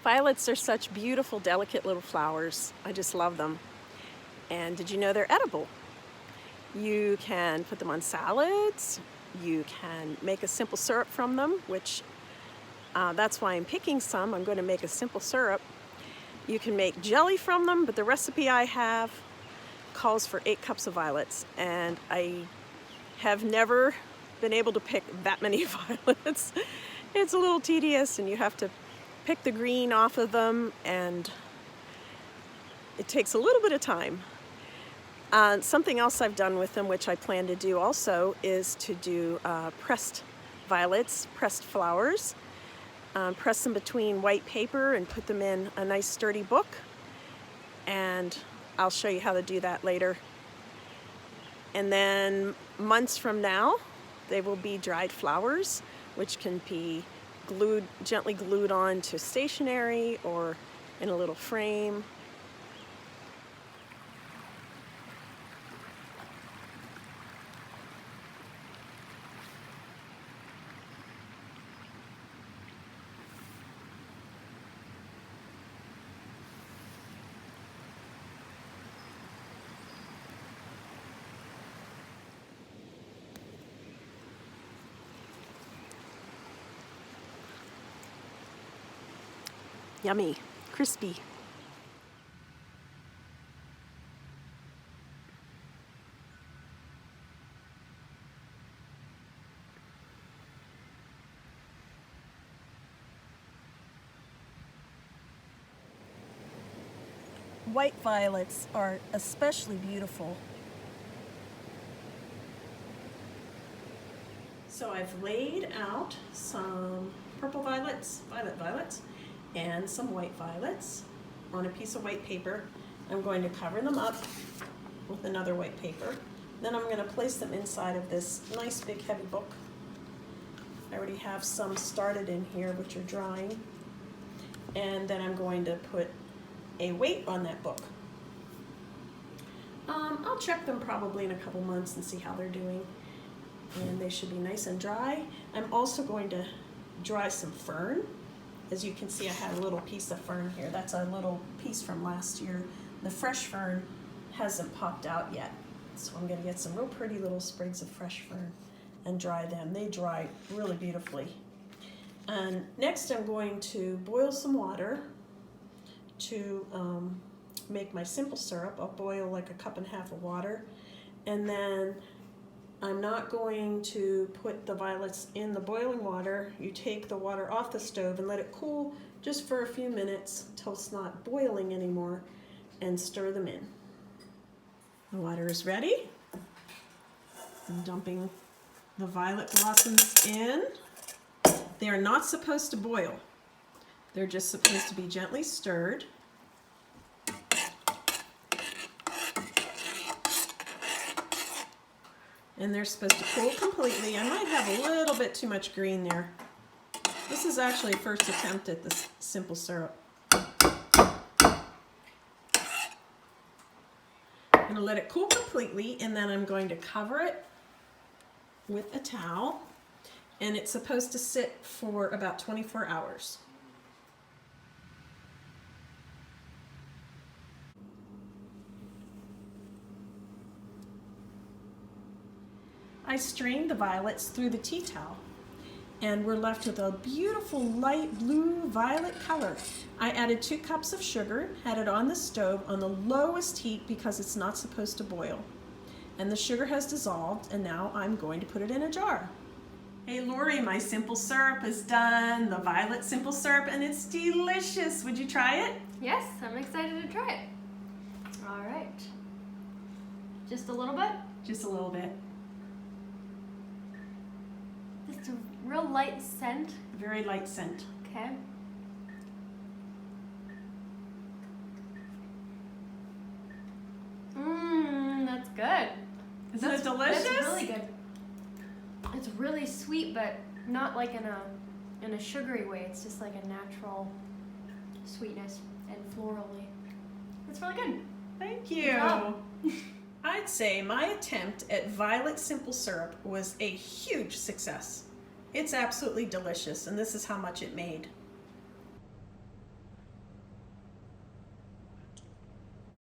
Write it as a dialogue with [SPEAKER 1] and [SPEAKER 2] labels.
[SPEAKER 1] Violets are such beautiful, delicate little flowers. I just love them. And did you know they're edible? You can put them on salads. You can make a simple syrup from them, which that's why I'm picking some. I'm going to make a simple syrup. You can make jelly from them, but the recipe I have calls for 8 cups of violets, and I have never been able to pick that many violets. It's a little tedious, and you have to pick the green off of them, and it takes a little bit of time. Something else I've done with them, which I plan to do also, is to do pressed violets, pressed flowers. Press them between white paper and put them in a nice sturdy book, and I'll show you how to do that later. And then months from now, they will be dried flowers, which can be gently glued on to stationery or in a little frame. Yummy, crispy. White violets are especially beautiful. So I've laid out some purple violets, violet violets, and some white violets on a piece of white paper. I'm going to cover them up with another white paper. Then I'm going to place them inside of this nice big heavy book. I already have some started in here which are drying. And then I'm going to put a weight on that book. I'll check them probably in a couple months and see how they're doing. And they should be nice and dry. I'm also going to dry some fern. As you can see, I had a little piece of fern here. That's a little piece from last year. The fresh fern hasn't popped out yet. So I'm gonna get some real pretty little sprigs of fresh fern and dry them. They dry really beautifully. And next I'm going to boil some water to make my simple syrup. I'll boil like 1.5 cups of water. And then I'm not going to put the violets in the boiling water. You take the water off the stove and let it cool just for a few minutes till it's not boiling anymore, and stir them in. The water is ready. I'm dumping the violet blossoms in. They are not supposed to boil. They're just supposed to be gently stirred. And they're supposed to cool completely. I might have a little bit too much green there. This is actually first attempt at this simple syrup. I'm going to let it cool completely, and then I'm going to cover it with a towel. And it's supposed to sit for about 24 hours. I strained the violets through the tea towel, and we're left with a beautiful light blue violet color. I added 2 cups of sugar, had it on the stove on the lowest heat because it's not supposed to boil. And the sugar has dissolved, and now I'm going to put it in a jar. Hey Lori, my simple syrup is done, the violet simple syrup, and it's delicious. Would you try it?
[SPEAKER 2] Yes, I'm excited to try it. All right. Just a little bit?
[SPEAKER 1] Just a little bit.
[SPEAKER 2] Just a real light scent.
[SPEAKER 1] Very light scent.
[SPEAKER 2] Okay. That's good.
[SPEAKER 1] Isn't it delicious?
[SPEAKER 2] That's really good. It's really sweet, but not like in a sugary way. It's just like a natural sweetness and florally. It's really good.
[SPEAKER 1] Thank you. I'd say my attempt at violet simple syrup was a huge success. It's absolutely delicious, and this is how much it made.